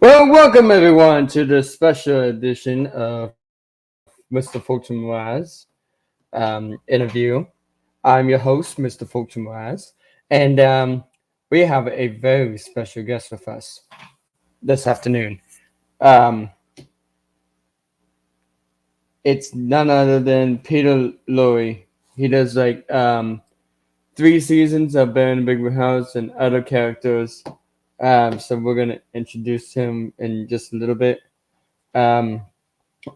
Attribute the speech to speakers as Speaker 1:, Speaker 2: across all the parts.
Speaker 1: Well, welcome everyone to the special edition of Mr. Fulton interview. I'm your host, Mr. Fulton, and we have a very special guest with us this afternoon. Um, it's none other than Peter Lorre. He does like 3 seasons of Bear in the Big Blue House and other characters. So we're gonna introduce him in just a little bit. Um,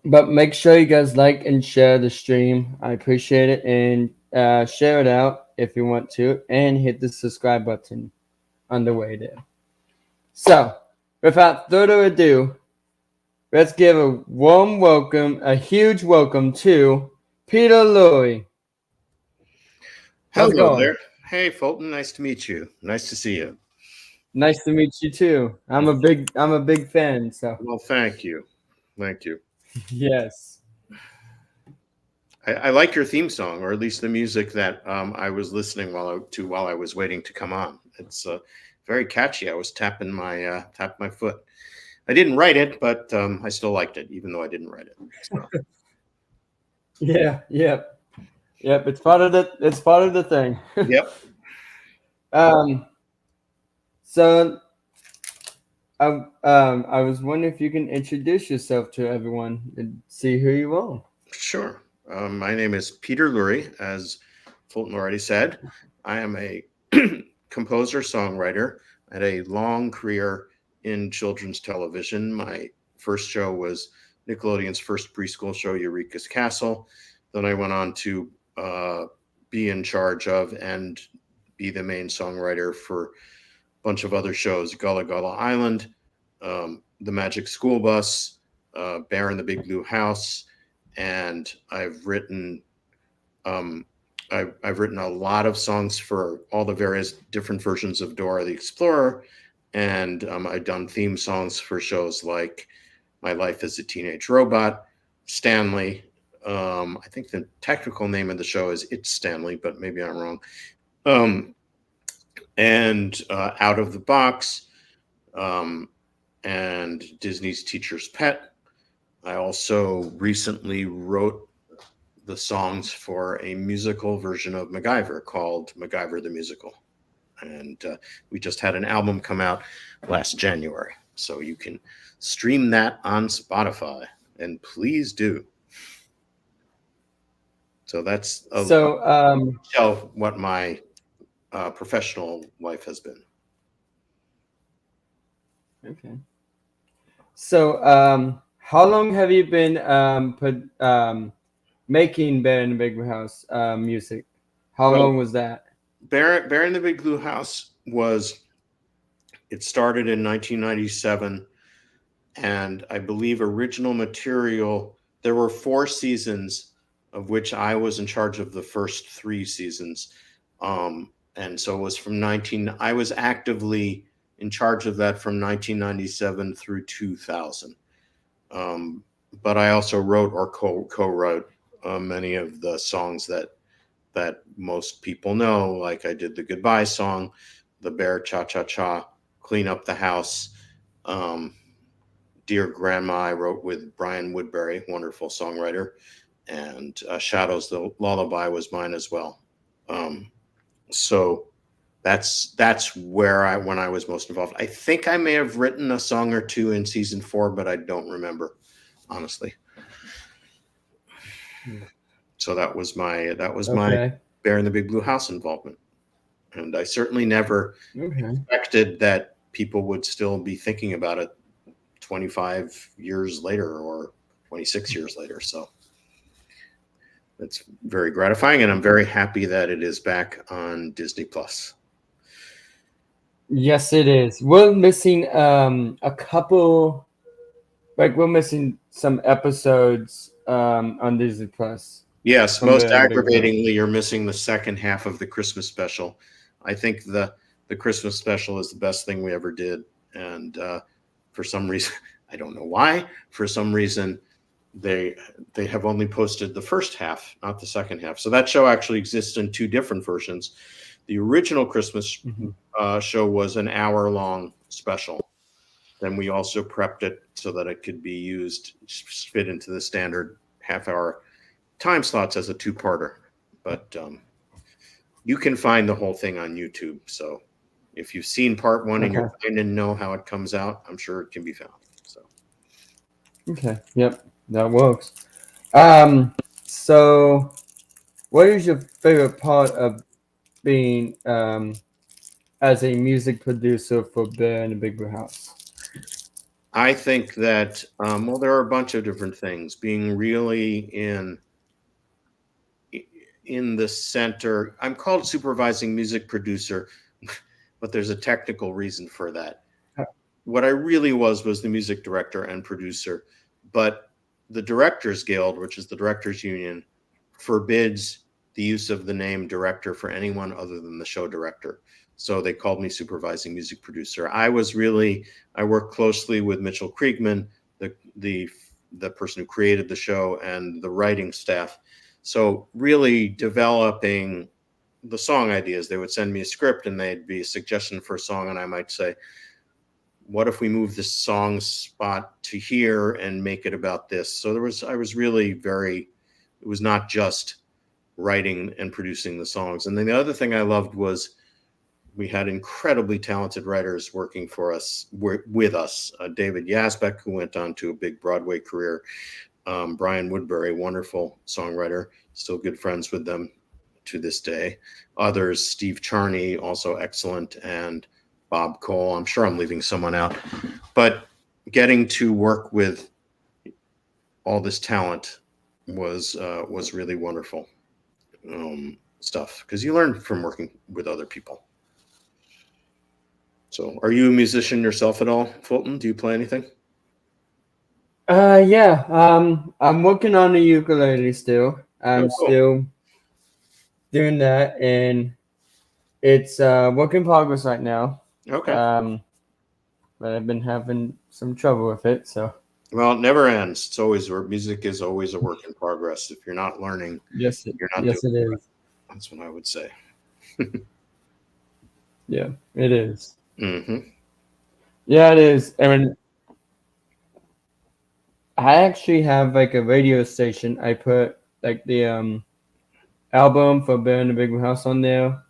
Speaker 1: But make sure you guys like and share the stream. I appreciate it. And share it out if you want to. And hit the subscribe button on the way there. So, without further ado, let's give a warm welcome, a huge welcome to Peter Lorre. How's it
Speaker 2: Hello
Speaker 1: going?
Speaker 2: there. Hey, Fulton. Nice to meet you. Nice to see you.
Speaker 1: Nice to meet you too. I'm a big fan. So
Speaker 2: Well, thank you. Thank you.
Speaker 1: yes.
Speaker 2: I like your theme song, or at least the music that I was listening while I was waiting to come on. It's very catchy. I was tapping my foot. I didn't write it, but I still liked it, even though I didn't write it. So.
Speaker 1: Yeah. Yep. Yep. It's part of the thing.
Speaker 2: Yep.
Speaker 1: um. So I was wondering if you can introduce yourself to everyone and see who you are.
Speaker 2: Sure. My name is Peter Lurye, as Fulton already said. I am a composer songwriter. I had a long career in children's television. My first show was Nickelodeon's first preschool show, Eureka's Castle. Then I went on to be in charge of and be the main songwriter for a bunch of other shows: Gullah Gullah Island, The Magic School Bus, Bear in the Big Blue House, and um, I've written a lot of songs for all the various different versions of Dora the Explorer, and I've done theme songs for shows like My Life as a Teenage Robot, Stanley. I think the technical name of the show is It's Stanley, but maybe I'm wrong. Um, and Out of the Box, um, and Disney's Teacher's Pet. I also recently wrote the songs for a musical version of MacGyver called MacGyver the Musical. And we just had an album come out last January. So you can stream that on Spotify. And please do. So that's a of what my professional life has been.
Speaker 1: Okay. So how long have you been making Bear in the Big House music? How
Speaker 2: Well,
Speaker 1: long was that?
Speaker 2: Bear in the Big Blue House it started in 1997. And I believe original material, there were 4 seasons, of which I was in charge of the first 3 seasons. And so it was I was actively in charge of that from 1997 through 2000. But I also wrote or co-wrote many of the songs that most people know. Like I did the Goodbye song, the Bear Cha Cha Cha, Clean Up the House, Dear Grandma, I wrote with Brian Woodbury, wonderful songwriter, and Shadows the Lullaby was mine as well. So that's where when I was most involved. I think I may have written a song or two in season 4, but I don't remember, honestly. So that was my Bear in the Big Blue House involvement, and I certainly never expected that people would still be thinking about it 25 years later or 26 years later. So it's very gratifying, and I'm very happy that it is back on Disney Plus.
Speaker 1: Yes, it is. We're missing a couple, like we're missing some episodes on Disney Plus.
Speaker 2: Yes, most aggravatingly, you're missing the second half of the Christmas special. I think the Christmas special is the best thing we ever did, and for some reason, I don't know why, for some reason they have only posted the first half, not the second half. So that show actually exists in 2 different versions. The original Christmas show was an hour-long special, Then we also prepped it so that it could be used, fit into the standard half-hour time slots as a two-parter. But you can find the whole thing on YouTube. So if you've seen part one and you're trying to know how it comes out, I'm sure it can be found. So
Speaker 1: Okay. Yep. That works. So what is your favorite part of being as a music producer for Bear in the Big Blue House?
Speaker 2: I think that well, there are a bunch of different things. Being really in the center. I'm called supervising music producer, but there's a technical reason for that. What I really was the music director and producer, but the Directors Guild, which is the directors union, forbids the use of the name director for anyone other than the show director. So they called me supervising music producer. I worked closely with Mitchell Kriegman, the person who created the show, and the writing staff. So really developing the song ideas. They would send me a script and they'd be a suggestion for a song, and I might say, what if we move this song spot to here and make it about this? So I was really it was not just writing and producing the songs. And then the other thing I loved was we had incredibly talented writers working for us, with us. David Yazbek, who went on to a big Broadway career. Brian Woodbury, wonderful songwriter, still good friends with them to this day. Others, Steve Charney, also excellent, and Bob Cole. I'm sure I'm leaving someone out, but getting to work with all this talent was really wonderful stuff, because you learn from working with other people. So, are you a musician yourself at all, Fulton? Do you play anything?
Speaker 1: Yeah. I'm working on the ukulele still. I'm still doing that, and it's work in progress right now.
Speaker 2: Okay.
Speaker 1: But I've been having some trouble with it, so.
Speaker 2: Well, it never ends. It's always music is always a work in progress. If you're not learning, you're not
Speaker 1: yes,
Speaker 2: doing
Speaker 1: it is.
Speaker 2: That's what I would say.
Speaker 1: Yeah, it is.
Speaker 2: Mm-hmm.
Speaker 1: Yeah, it is. I mean, I actually have like a radio station. I put like the album for Bear in the Big Blue House on there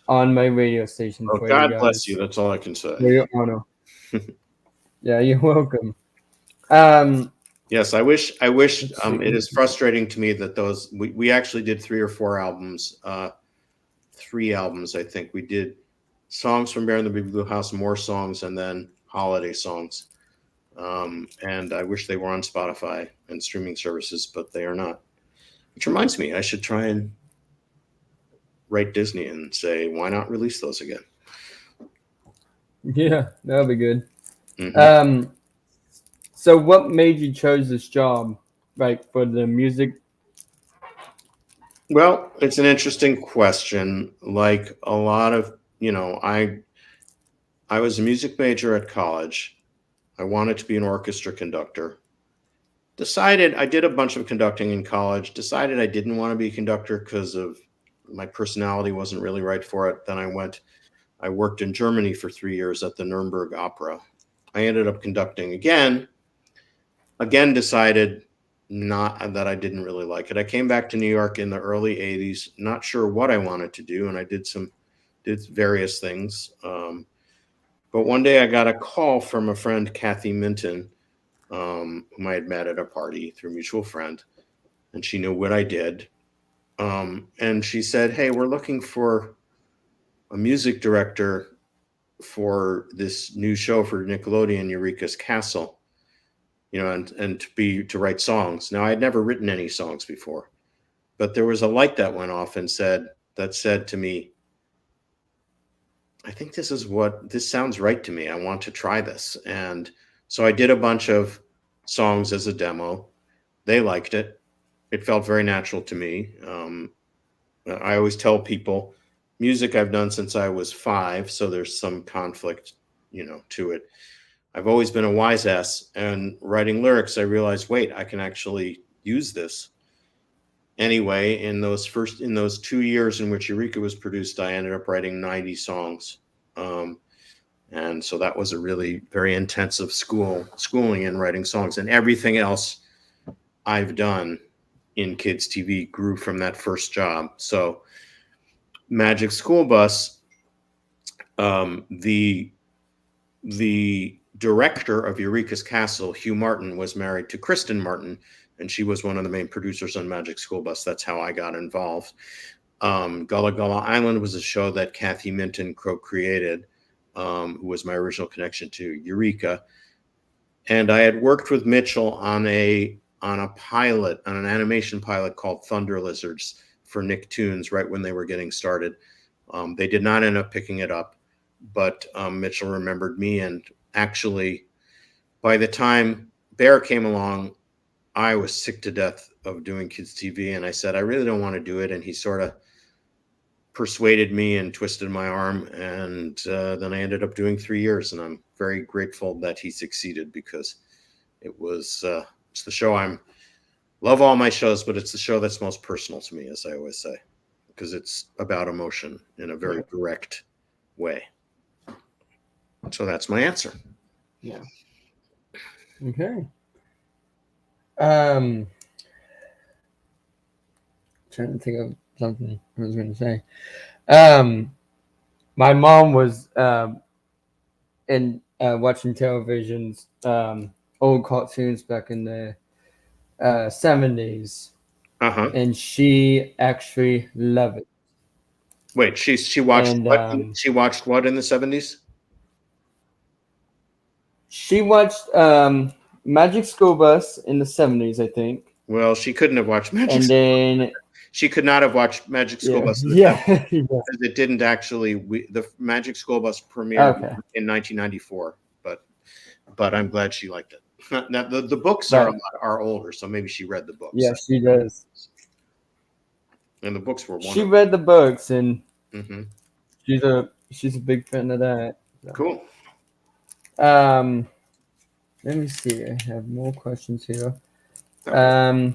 Speaker 1: on my radio station
Speaker 2: Oh,
Speaker 1: for
Speaker 2: God
Speaker 1: you guys.
Speaker 2: bless you. That's all I can say.
Speaker 1: For your honor. Yeah, you're welcome.
Speaker 2: Yes, I wish it is frustrating to me that we actually did 3 or 4 albums. 3 albums, I think. We did songs from Bear in the Big Blue House, more songs, and then holiday songs. And I wish they were on Spotify and streaming services, but they are not. Which reminds me, I should try and write Disney and say, why not release those again?
Speaker 1: Yeah, that'll be good.
Speaker 2: Mm-hmm.
Speaker 1: So what made you choose this job, like for the music?
Speaker 2: Well, it's an interesting question. Like a lot of, I was a music major at college. I wanted to be an orchestra conductor. I did a bunch of conducting in college, decided I didn't want to be a conductor because of my personality wasn't really right for it. Then I worked in Germany for 3 years at the Nuremberg Opera. I ended up conducting again, decided not that I didn't really like it. I came back to New York in the early 80s, not sure what I wanted to do. And I did various things. But one day I got a call from a friend, Kathy Minton, whom I had met at a party through a mutual friend, and she knew what I did. And she said, hey, we're looking for a music director for this new show for Nickelodeon, Eureka's Castle, and to write songs. Now, I had never written any songs before, but there was a light that went off and said to me, I think this sounds right to me. I want to try this. And so I did a bunch of songs as a demo. They liked it. It felt very natural to me. I always tell people music I've done since I was 5. So there's some conflict, to it. I've always been a wise ass, and writing lyrics, I realized, wait, I can actually use this. Anyway, in those 2 years in which Eureka was produced, I ended up writing 90 songs. And so that was a really very intensive schooling in writing songs, and everything else I've done in kids TV grew from that first job. So Magic School Bus, the director of Eureka's Castle, Hugh Martin, was married to Kristen Martin, and she was one of the main producers on Magic School Bus. That's how I got involved. Gullah Gullah Island was a show that Kathy Minton co-created, who was my original connection to Eureka. And I had worked with Mitchell on an animation pilot called Thunder Lizards for Nicktoons right when they were getting started. They did not end up picking it up, but Mitchell remembered me. And actually, by the time Bear came along, I was sick to death of doing kids TV. And I said, I really don't want to do it. And he sort of persuaded me and twisted my arm. And then I ended up doing 3 years. And I'm very grateful that he succeeded, because it was, it's the show love all my shows, but it's the show that's most personal to me, as I always say, because it's about emotion in a very direct way. So that's my answer.
Speaker 1: Yeah. Okay. Trying to think of something I was going to say. My mom was in watching televisions, old cartoons back in the 70s, and she actually loved it.
Speaker 2: Wait, she watched what? She watched what in the 70s?
Speaker 1: She watched Magic School Bus in the 70s, I think.
Speaker 2: Well, she couldn't have watched Magic.
Speaker 1: And then
Speaker 2: she could not have watched Magic School Bus. Because it didn't actually. The Magic School Bus premiered in 1994, but I'm glad she liked it. Now the books are older, so maybe she read the books.
Speaker 1: Yeah, she does.
Speaker 2: And the books were wonderful.
Speaker 1: She read the books, and she's a big fan of that. So.
Speaker 2: Cool.
Speaker 1: Let me see. I have more questions here.
Speaker 2: No,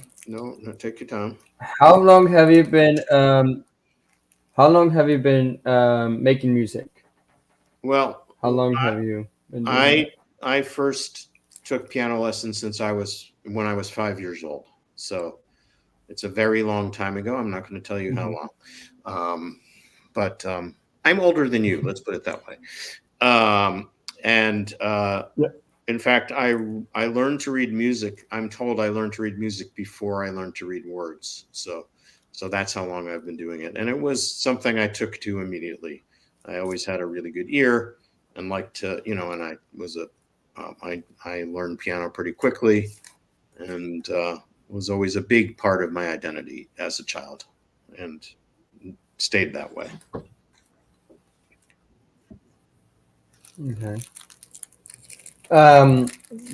Speaker 2: take your time.
Speaker 1: How long have you been making music?
Speaker 2: Well,
Speaker 1: how long have you been doing
Speaker 2: that? I first took piano lessons when I was 5 years old. So it's a very long time ago. I'm not going to tell you how long. But I'm older than you. Let's put it that way. In fact, I learned to read music. I'm told I learned to read music before I learned to read words. So that's how long I've been doing it. And it was something I took to immediately. I always had a really good ear and liked to, and I was I learned piano pretty quickly, and was always a big part of my identity as a child, and stayed that way.
Speaker 1: Okay.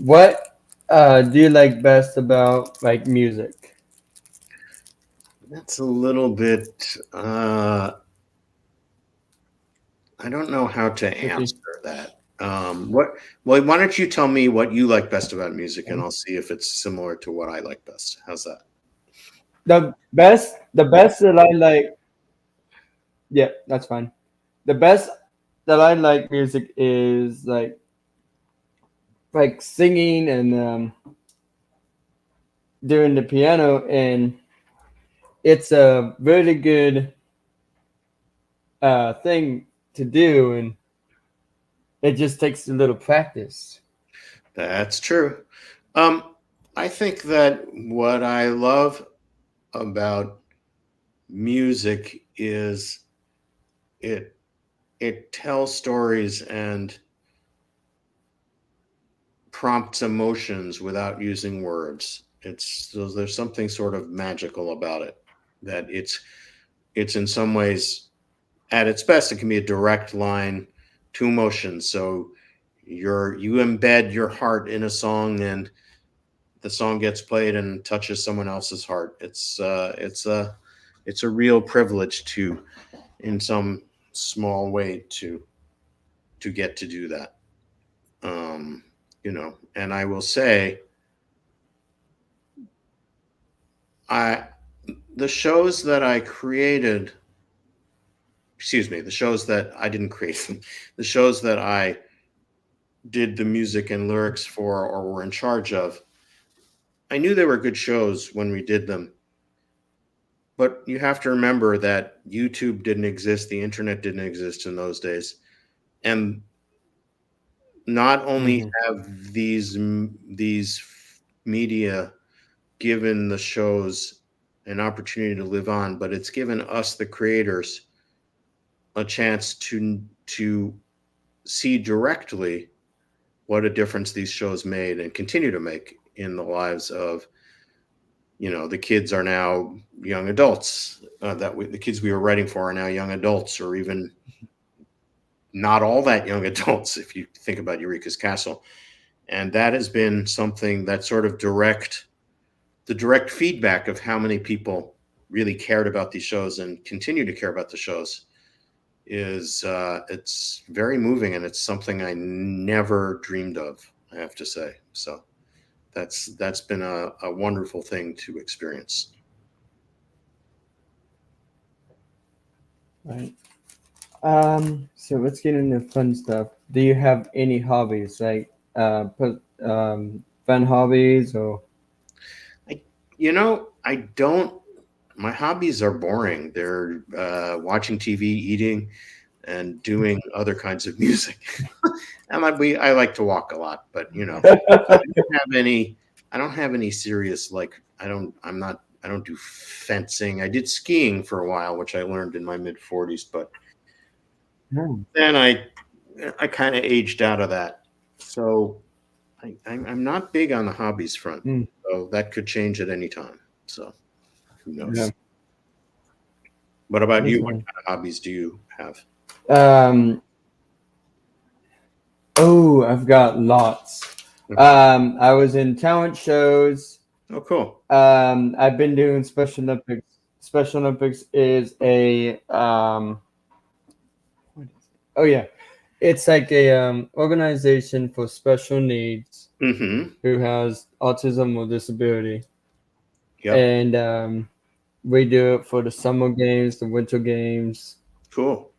Speaker 1: What do you like best about music?
Speaker 2: That's a little bit. I don't know how to answer that. Why don't you tell me what you like best about music, and I'll see if it's similar to what I like best. How's that?
Speaker 1: The best that I like. Yeah, that's fine. The best that I like music is like singing and doing the piano, and it's a really good thing to do, and it just takes a little practice.
Speaker 2: That's true. I think that what I love about music is it tells stories and prompts emotions without using words. There's something sort of magical about it, that it's in some ways, at its best, it can be a direct line to emotion. So you embed your heart in a song, and the song gets played and touches someone else's heart. It's a real privilege to, in some small way, to get to do that. And I will say, the shows that I created, the shows that I didn't create them, the shows that I did the music and lyrics for or were in charge of, I knew they were good shows when we did them. But you have to remember that YouTube didn't exist, the internet didn't exist in those days. And not only
Speaker 1: Mm-hmm.
Speaker 2: have these media given the shows an opportunity to live on, but it's given us, the creators, a chance to see directly what a difference these shows made and continue to make in the lives of, the kids are now young adults. The kids we were writing for are now young adults, or even not all that young adults, if you think about Eureka's Castle. And that has been something that sort of the direct feedback of how many people really cared about these shows and continue to care about the shows is it's very moving, and it's something I never dreamed of, I have to say. So that's been a wonderful thing to experience.
Speaker 1: Right. So let's get into fun stuff. Do you have any hobbies, like fun hobbies or?
Speaker 2: I don't. My hobbies are boring. They're watching TV, eating, and doing other kinds of music. And I like to walk a lot, but I don't have any. I don't have any serious, like, I don't. I'm not. I don't do fencing. I did skiing for a while, which I learned in my mid-40s, but then I kind of aged out of that. So I'm not big on the hobbies front.
Speaker 1: Mm.
Speaker 2: So that could change at any time. So who knows?
Speaker 1: Yeah.
Speaker 2: What about you? What
Speaker 1: Okay.
Speaker 2: kind of hobbies do you have?
Speaker 1: Um. Oh, I've got lots.
Speaker 2: Okay.
Speaker 1: I was in talent shows.
Speaker 2: Oh, cool.
Speaker 1: I've been doing Special Olympics. Special Olympics is a what is it? Oh yeah, it's like a organization for special needs
Speaker 2: Mm-hmm.
Speaker 1: who has autism or disability,
Speaker 2: Yep.
Speaker 1: and we do it for the summer games, the winter games,
Speaker 2: Cool.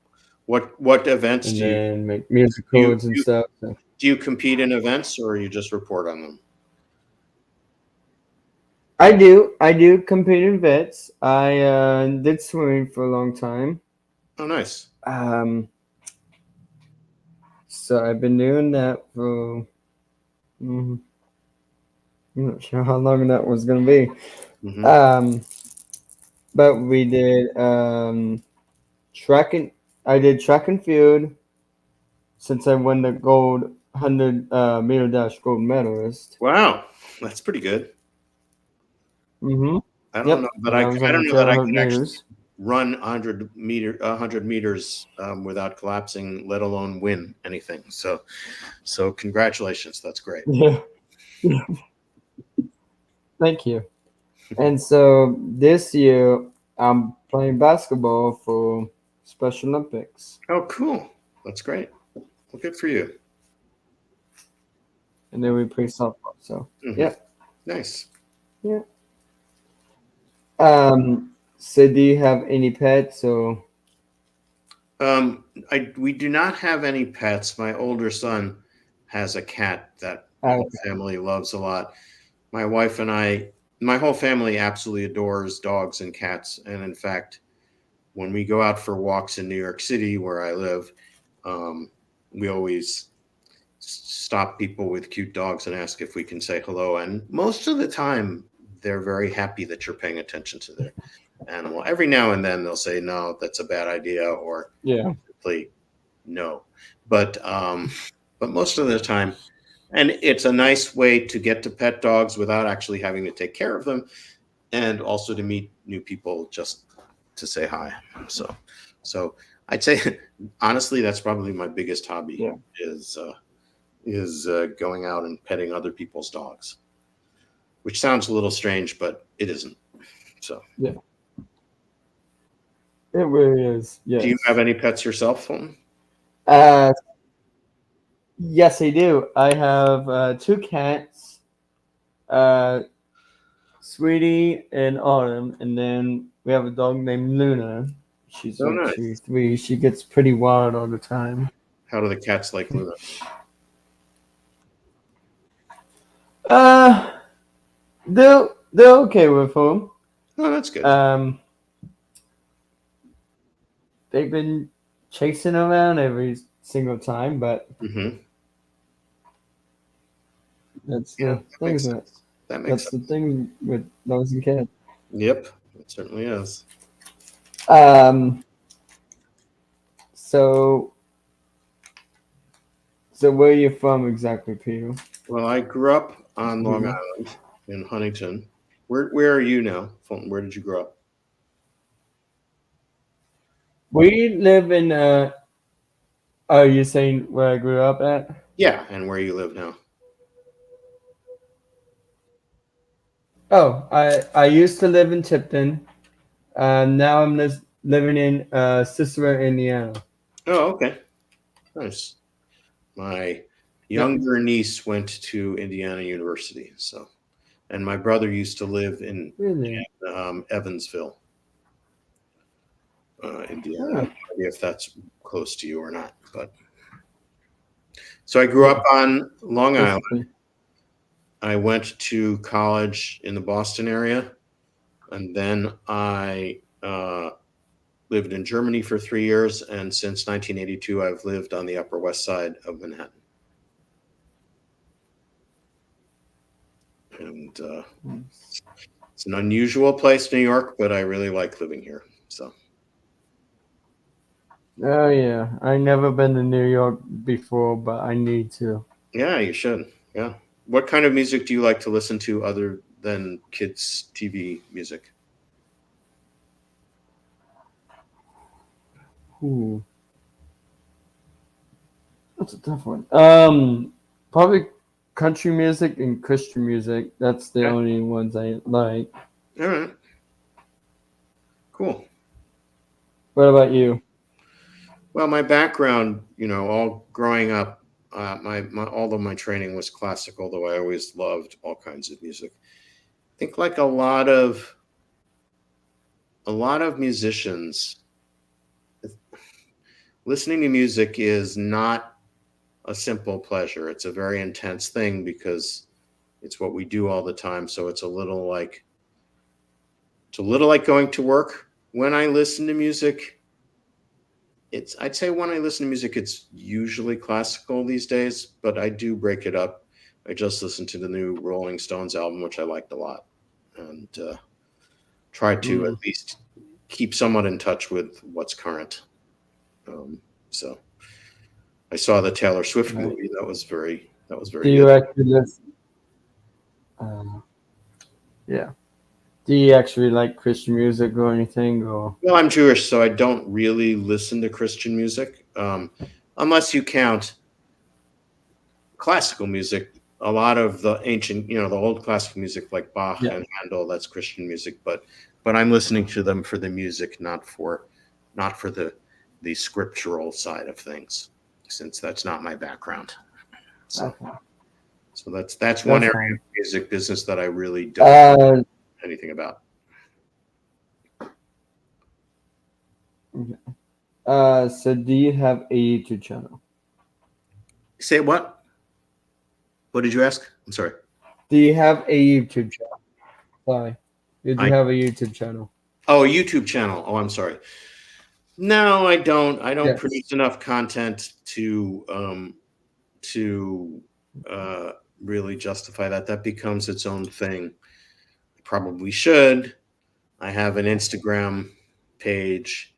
Speaker 2: What events
Speaker 1: and
Speaker 2: do you
Speaker 1: then make
Speaker 2: do you,
Speaker 1: musicals and
Speaker 2: you
Speaker 1: stuff. So
Speaker 2: do you compete in events, or you just report on them?
Speaker 1: I do compete in vets. I did swimming for a long time.
Speaker 2: Oh, nice.
Speaker 1: Um, so I've been doing that for. mm, I'm not sure how long that was gonna be.
Speaker 2: Mm-hmm.
Speaker 1: Um, but we did track and I did track and field since I won the gold 100 meter dash gold medalist.
Speaker 2: Wow, that's pretty good.
Speaker 1: Mm-hmm.
Speaker 2: I don't know,
Speaker 1: Yep,
Speaker 2: but
Speaker 1: and I was on the
Speaker 2: I
Speaker 1: 1200
Speaker 2: could actually
Speaker 1: meters.
Speaker 2: run 100 meters without collapsing, let alone win anything. So congratulations. That's great.
Speaker 1: Yeah, thank you. And so this year I'm playing basketball for Special Olympics,
Speaker 2: Oh, cool. That's great. Well, good for you.
Speaker 1: and then we play softball. So
Speaker 2: Hmm.
Speaker 1: yeah,
Speaker 2: Nice.
Speaker 1: yeah. So do you have any pets or?
Speaker 2: We do not have any pets. My older son has a cat that the whole
Speaker 1: Okay.
Speaker 2: family loves a lot. My wife and my whole family absolutely adores dogs and cats. And in fact, when we go out for walks in New York City, where I live, we always stop people with cute dogs and ask if we can say hello. And most of the time, they're very happy that you're paying attention to their animal. Every now and then, they'll say, "No, that's a bad idea," or
Speaker 1: Yeah.
Speaker 2: simply no. But most of the time, and it's a nice way to get to pet dogs without actually having to take care of them, and also to meet new people just to say hi. So I'd say honestly, that's probably my biggest hobby
Speaker 1: Yeah.
Speaker 2: is going out and petting other people's dogs, which sounds a little strange, but it isn't. So,
Speaker 1: Yeah. It really is.
Speaker 2: do you
Speaker 1: Yes.
Speaker 2: have any pets yourself, Fulton?
Speaker 1: Uh, yes, I do. I have two cats, uh, Sweetie and Autumn, and then we have a dog named Luna. She's
Speaker 2: Oh,
Speaker 1: actually
Speaker 2: nice.
Speaker 1: 3. She gets pretty wild all the time.
Speaker 2: How do the cats like Luna?
Speaker 1: Uh, they're okay with home.
Speaker 2: Oh, that's good.
Speaker 1: They've been chasing around every single time, but
Speaker 2: Hmm.
Speaker 1: that's
Speaker 2: Yeah,
Speaker 1: the
Speaker 2: that
Speaker 1: thing.
Speaker 2: makes sense. That makes
Speaker 1: That's the
Speaker 2: sense.
Speaker 1: thing with those and kids.
Speaker 2: Yep, it certainly is.
Speaker 1: Um, so so where are you from exactly, Peter?
Speaker 2: Well, I grew up on Long
Speaker 1: Peter.
Speaker 2: Island in Huntington. Where are you now? Where did you grow up?
Speaker 1: We live in are you saying where I grew up at?
Speaker 2: Yeah, and where you live now?
Speaker 1: Oh, I used to live in Tipton. Now I'm living in Cicero, Indiana.
Speaker 2: Oh, okay, nice. My
Speaker 1: Yeah.
Speaker 2: younger niece went to Indiana University, so, and my brother used to live in
Speaker 1: Really?
Speaker 2: Evansville, Indiana. I have
Speaker 1: Oh,
Speaker 2: no idea if that's close to you or not, but so I grew
Speaker 1: yeah.
Speaker 2: up on Long
Speaker 1: That's
Speaker 2: Island.
Speaker 1: the thing.
Speaker 2: I went to college in the Boston area, and then I lived in Germany for 3 years. And since 1982, I've lived on the Upper West Side of Manhattan. And it's an unusual place, New York, but I really like living here. So,
Speaker 1: Oh yeah, I never been to New York before, but I need to.
Speaker 2: yeah, you should. Yeah. What kind of music do you like to listen to other than kids' TV music?
Speaker 1: Ooh, that's a tough one. Probably country music and Christian music. That's the
Speaker 2: Okay.
Speaker 1: only ones I like.
Speaker 2: All right. Cool.
Speaker 1: What about you?
Speaker 2: Well, my background, all growing up, all of my training was classical, though I always loved all kinds of music. I think like a lot of musicians, listening to music is not a simple pleasure. It's a very intense thing because it's what we do all the time. So it's a little like going to work. When I listen to music, I'd say when I listen to music, it's usually classical these days, but I do break it up. I just listened to the new Rolling Stones album, which I liked a lot, and try to
Speaker 1: Hmm.
Speaker 2: at least keep somewhat in touch with what's current. So I saw the Taylor Swift
Speaker 1: Right.
Speaker 2: movie. That was very
Speaker 1: Do you
Speaker 2: good.
Speaker 1: actually listen? Uh, yeah. Do you actually like Christian music or anything? Or
Speaker 2: Well, I'm Jewish, so I don't really listen to Christian music, unless you count classical music. A lot of the ancient, the old classical music like Bach
Speaker 1: yeah.
Speaker 2: and Handel, that's Christian music. But I'm listening to them for the music, not for the scriptural side of things, since that's not my background. So
Speaker 1: Okay.
Speaker 2: so that's one
Speaker 1: That's
Speaker 2: area
Speaker 1: fine.
Speaker 2: of music business that I really don't know
Speaker 1: Uh,
Speaker 2: anything about.
Speaker 1: okay. So do you have a YouTube channel?
Speaker 2: Say what? What did you ask? I'm sorry.
Speaker 1: Do you have a YouTube channel? Sorry. Did you
Speaker 2: I
Speaker 1: have a YouTube channel?
Speaker 2: Oh, a YouTube channel. Oh, I'm sorry. No, I don't. I don't
Speaker 1: Yes.
Speaker 2: produce enough content to really justify that. That becomes its own thing. I probably should. I have an Instagram page.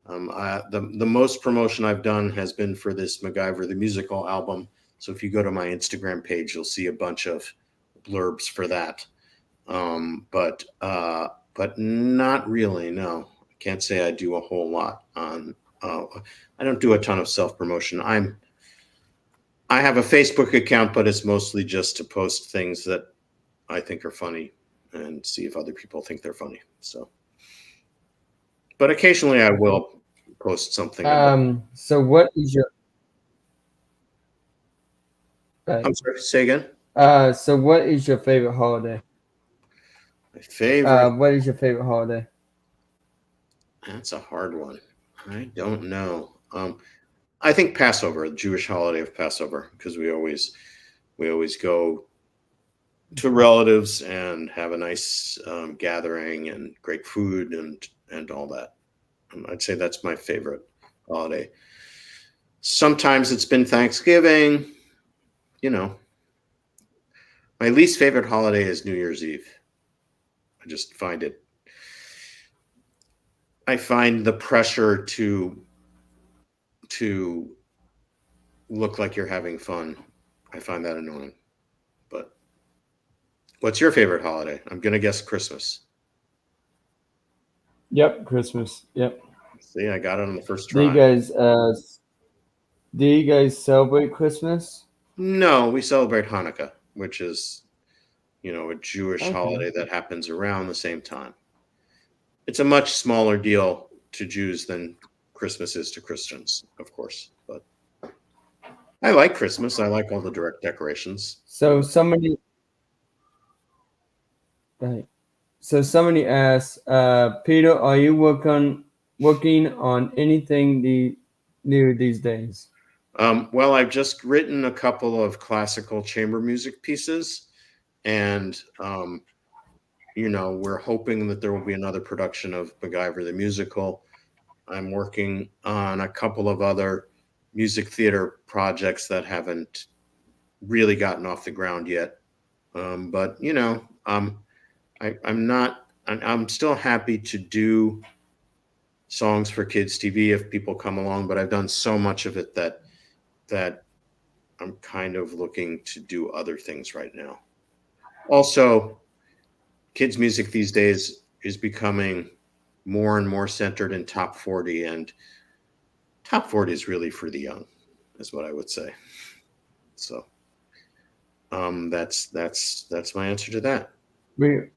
Speaker 2: The most promotion I've done has been for this MacGyver the musical album. So if you go to my Instagram page, you'll see a bunch of blurbs for that. But not really. No, I can't say I do a whole lot on. I don't do a ton of self promotion. I have a Facebook account, but it's mostly just to post things that I think are funny and see if other people think they're funny. So, but occasionally I will post something about.
Speaker 1: So what is your
Speaker 2: I'm
Speaker 1: right?
Speaker 2: sorry. Say again.
Speaker 1: So what is your favorite holiday?
Speaker 2: My favorite.
Speaker 1: What is your favorite holiday?
Speaker 2: That's a hard one. I don't know. I think Passover, the Jewish holiday of Passover, because we always go. to relatives and have a nice gathering and great food and all that. I'd say that's my favorite holiday. Sometimes it's been Thanksgiving. You know, my least favorite holiday is New Year's Eve. I just find it. I find the pressure to look like you're having fun. I find that annoying. But what's your favorite holiday? I'm gonna guess Christmas.
Speaker 1: Yep, Christmas. Yep.
Speaker 2: See, I got it on the first
Speaker 1: Do you
Speaker 2: try.
Speaker 1: guys celebrate Christmas?
Speaker 2: No, we celebrate Hanukkah, which is, a Jewish
Speaker 1: Okay.
Speaker 2: holiday that happens around the same time. It's a much smaller deal to Jews than Christmas is to Christians, of course. But I like Christmas. I like all the direct decorations.
Speaker 1: So somebody right. So somebody asks, Peter, are you working on anything new these days?
Speaker 2: Well, I've just written a couple of classical chamber music pieces, and we're hoping that there will be another production of MacGyver the musical. I'm working on a couple of other music theater projects that haven't really gotten off the ground yet. But I'm not. I'm still happy to do songs for kids TV if people come along. But I've done so much of it that I'm kind of looking to do other things right now. Also, kids music these days is becoming more and more centered in top 40, and top 40 is really for the young, is what I would say. So that's my answer to that.
Speaker 1: We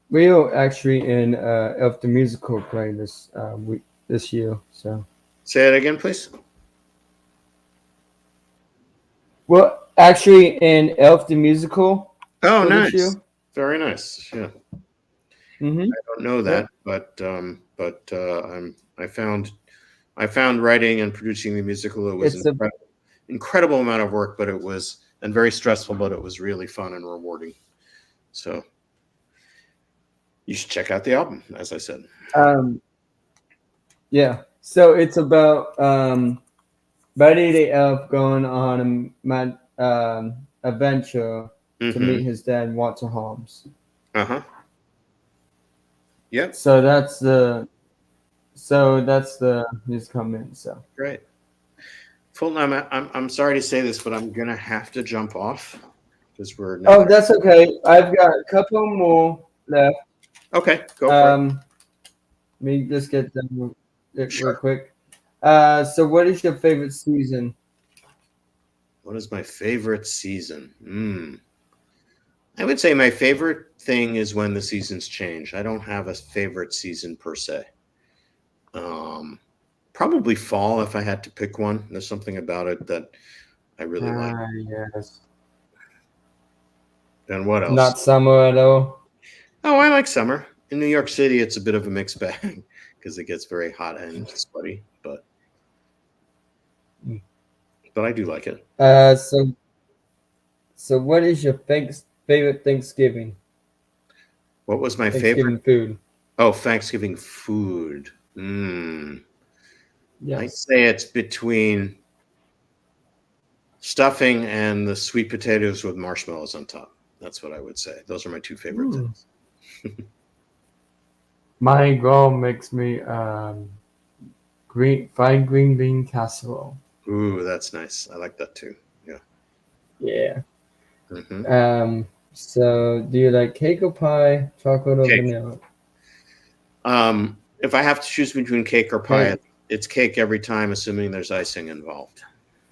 Speaker 1: we are actually in Elf the Musical play this year. So
Speaker 2: Say it again, please.
Speaker 1: we're actually in Elf the Musical
Speaker 2: Oh,
Speaker 1: for this
Speaker 2: nice,
Speaker 1: year.
Speaker 2: very nice. Yeah,
Speaker 1: Mm-hmm.
Speaker 2: I don't know that,
Speaker 1: Yep.
Speaker 2: but I found writing and producing the musical. It was
Speaker 1: It's a
Speaker 2: incredible amount of work, but it was and very stressful, but it was really fun and rewarding. So you should check out the album, as I said.
Speaker 1: um yeah. So it's about Buddy the Elf going on a adventure to
Speaker 2: Mm-hmm.
Speaker 1: meet his dad, Walter Holmes.
Speaker 2: Uh-huh. Yep.
Speaker 1: So that's the music coming. So
Speaker 2: Great. Fulton, I'm sorry to say this, but I'm gonna have to jump off because we're now.
Speaker 1: oh, that's okay. I've got a couple more left.
Speaker 2: Okay, go for it.
Speaker 1: Let me just get them real
Speaker 2: Sure.
Speaker 1: quick. So what is your favorite season?
Speaker 2: What is my favorite season? I would say my favorite thing is when the seasons change. I don't have a favorite season per se. Um, Probably fall if I had to pick one. There's something about it that I really like.
Speaker 1: Yes.
Speaker 2: And what else?
Speaker 1: Not summer at all.
Speaker 2: Oh, I like summer. In New York City, it's a bit of a mixed bag because it gets very hot and sweaty, but I do like it.
Speaker 1: So what is your favorite
Speaker 2: What was my favorite?
Speaker 1: Thanksgiving food?
Speaker 2: Oh, Thanksgiving food. I'd
Speaker 1: Yes.
Speaker 2: say it's between stuffing and the sweet potatoes with marshmallows on top. That's what I would say. Those are my two favorite
Speaker 1: Mm.
Speaker 2: things.
Speaker 1: My girl makes me fried green bean casserole.
Speaker 2: Ooh, that's nice. I like that too. Yeah.
Speaker 1: Yeah.
Speaker 2: Hmm.
Speaker 1: So do you like cake or pie, chocolate or
Speaker 2: Cake.
Speaker 1: vanilla?
Speaker 2: If I have to choose between cake or pie,
Speaker 1: Cake.
Speaker 2: it's cake every time, assuming there's icing involved.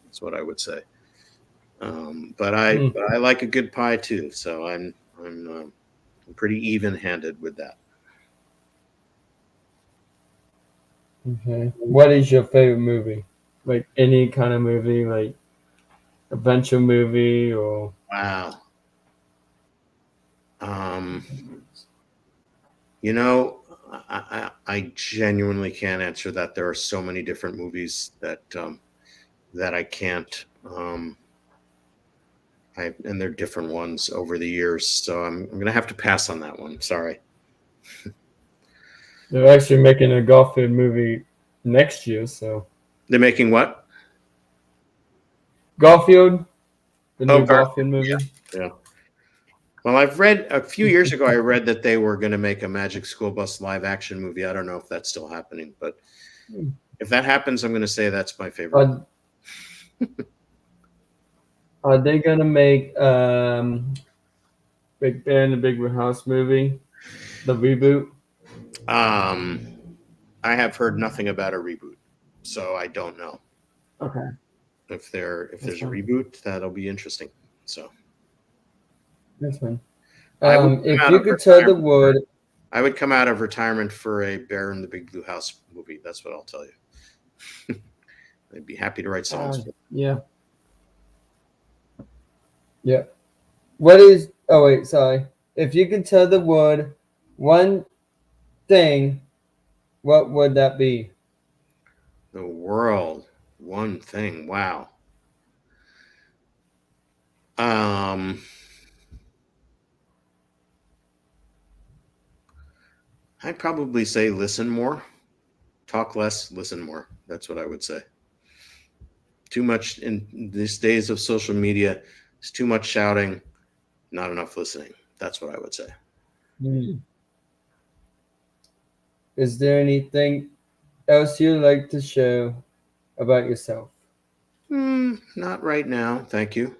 Speaker 2: That's what I would say. But I
Speaker 1: Mm.
Speaker 2: but I like a good pie too, so I'm pretty even-handed with that.
Speaker 1: Okay. What is your favorite movie? Like any kind of movie, like adventure movie or
Speaker 2: Wow. Um, you know, I genuinely can't answer that. There are so many different movies that I can't And they're different ones over the years, so I'm going to have to pass on that one. Sorry.
Speaker 1: They're actually making a Garfield movie next year, so
Speaker 2: They're making what?
Speaker 1: Garfield, the
Speaker 2: Oh,
Speaker 1: new Garfield movie.
Speaker 2: yeah. Well, I've read a few years ago. I read that they were going to make a Magic School Bus live action movie. I don't know if that's still happening, but if that happens, I'm going to say that's my favorite.
Speaker 1: Are they gonna make Big Bear in the Big Red House movie, the reboot?
Speaker 2: Um, I have heard nothing about a reboot, so I don't know.
Speaker 1: Okay,
Speaker 2: If
Speaker 1: that's
Speaker 2: there's a
Speaker 1: fine.
Speaker 2: reboot, that'll be interesting. So
Speaker 1: That's fine.
Speaker 2: I would come
Speaker 1: If
Speaker 2: out
Speaker 1: you
Speaker 2: of
Speaker 1: could tell the
Speaker 2: retirement.
Speaker 1: world,
Speaker 2: I would come out of retirement for a Bear in the Big Blue House movie. That's what I'll tell you. I'd be happy to write songs for.
Speaker 1: yeah, yeah. What is? Oh wait, sorry. If you could tell the world one thing, what would that be?
Speaker 2: The world. One thing. Wow. Um, I'd probably say listen more, talk less, listen more. That's what I would say. Too much in these days of social media. It's too much shouting, not enough listening. That's what I would say.
Speaker 1: Hmm. Is there anything else you'd like to share about yourself?
Speaker 2: Not right now. Thank you.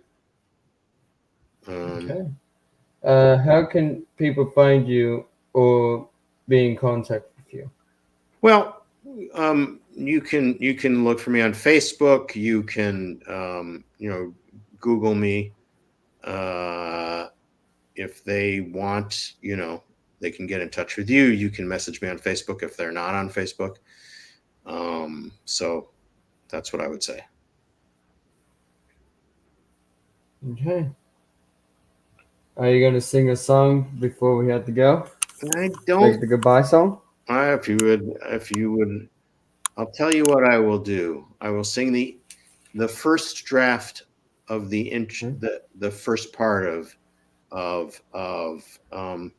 Speaker 2: Um,
Speaker 1: Okay. How can people find you or be in contact with you?
Speaker 2: well, you can look for me on Facebook. You can Google me. Uh, if they want, they can get in touch with you. You can message me on Facebook if they're not on Facebook. So that's what I would say.
Speaker 1: Okay. Are you gonna sing a song before we have to go?
Speaker 2: I don't.
Speaker 1: Like the goodbye song?
Speaker 2: If you would, I'll tell you what I will do. I will sing the first draft of
Speaker 1: Okay.
Speaker 2: the first part of the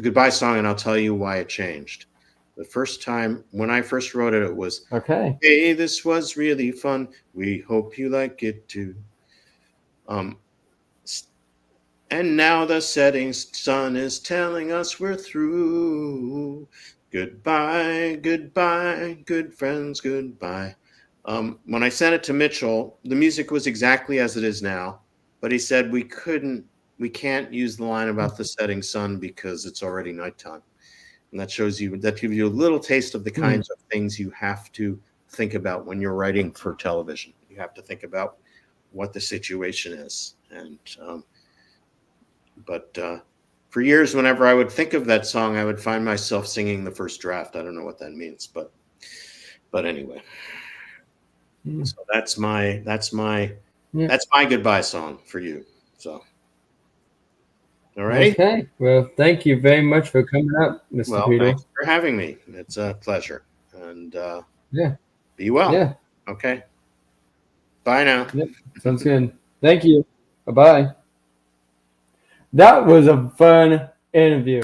Speaker 2: goodbye song, and I'll tell you why it changed. The first time when I first wrote it, it was,
Speaker 1: Okay.
Speaker 2: "Hey, this was really fun. We hope you like it too." Um, and now the setting sun is telling us we're through. Goodbye, goodbye, good friends, goodbye. When I sent it to Mitchell, the music was exactly as it is now, but he said we can't use the line about the setting sun because it's already nighttime. And that gives you a little taste of the
Speaker 1: Hmm.
Speaker 2: kinds of things you have to think about when you're writing for television. You have to think about what the situation is. But for years, whenever I would think of that song, I would find myself singing the first draft. I don't know what that means, but anyway.
Speaker 1: Hmm.
Speaker 2: So
Speaker 1: Yeah.
Speaker 2: that's my goodbye song for you. So, all righty.
Speaker 1: Okay. Well, thank you very much for coming up, Mr.
Speaker 2: Well,
Speaker 1: Peter.
Speaker 2: thanks for having me. It's a pleasure, and
Speaker 1: Yeah.
Speaker 2: be well.
Speaker 1: Yeah.
Speaker 2: Okay. Bye now.
Speaker 1: Yep. Sounds good. Thank you. Bye bye. That was a fun interview.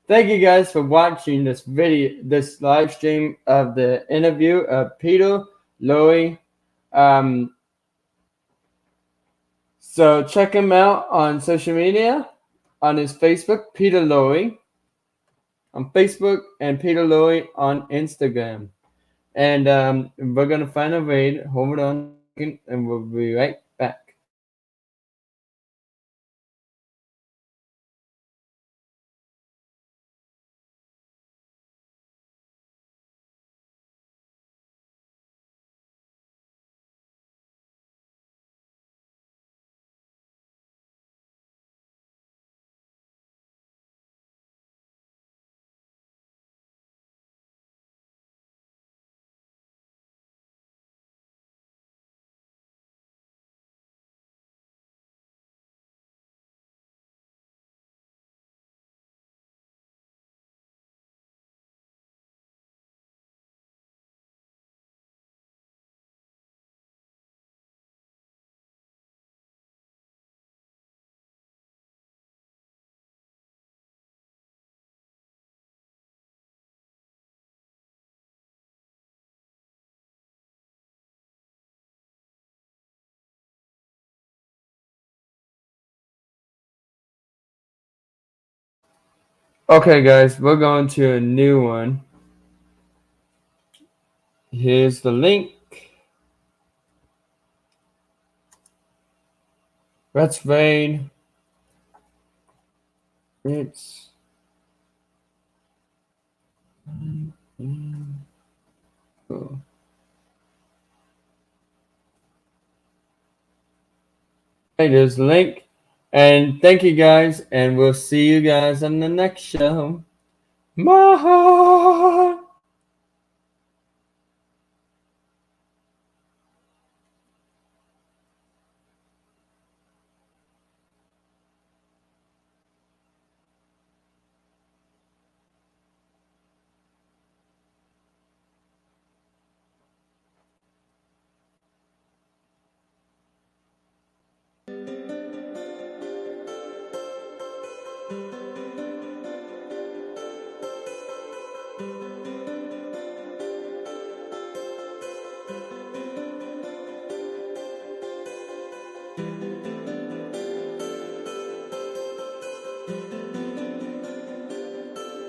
Speaker 1: Thank you guys for watching this live stream of the interview of Peter Lowy. Um, so check him out on social media, on his Facebook, Peter Lowy on Facebook, and Peter Lowy on Instagram. And we're gonna find a raid. Hold on, and we'll be right back. Okay, guys, we're going to a new one. Here's the link. Let's raid. It's cool. Hey, there's the link. And thank you guys, and we'll see you guys on the next show. Bye.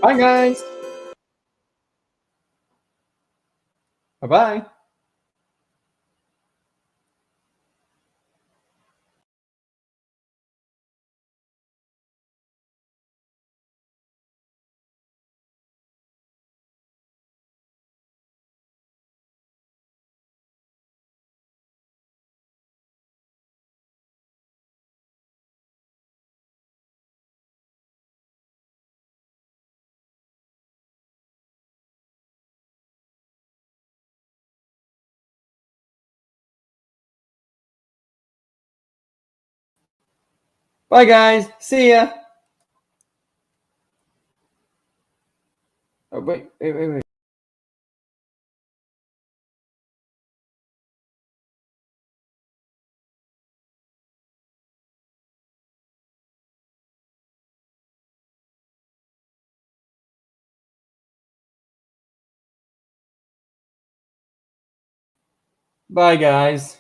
Speaker 1: Bye, guys. Bye-bye. Bye, guys. See ya. Oh, wait. Bye, guys.